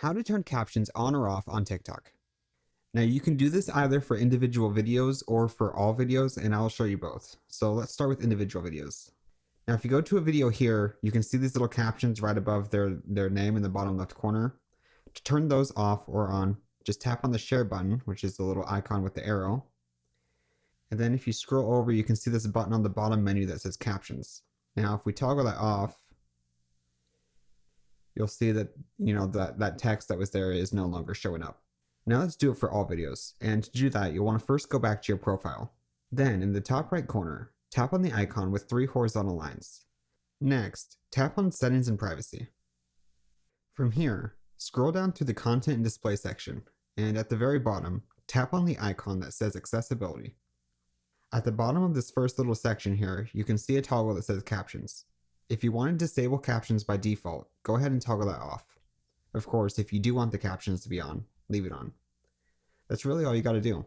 How to turn captions on or off on TikTok. Now you can do this either for individual videos or for all videos, and I'll show you both. So let's start with individual videos. Now if you go to a video here, you can see these little captions right above their name in the bottom left corner. To turn those off or on, just tap on the share button, which is the little icon with the arrow. And then if you scroll over, you can see this button on the bottom menu that says captions. Now if we toggle that off, you'll see that that text that was there is no longer showing up. Now let's do it for all videos, and to do that you'll want to first go back to your profile. Then in the top right corner, tap on the icon with 3 horizontal lines. Next, tap on Settings and Privacy. From here, scroll down to the Content and Display section, and at the very bottom, tap on the icon that says Accessibility. At the bottom of this first little section here, you can see a toggle that says Captions. If you want to disable captions by default, go ahead and toggle that off. Of course, if you do want the captions to be on, leave it on. That's really all you got to do.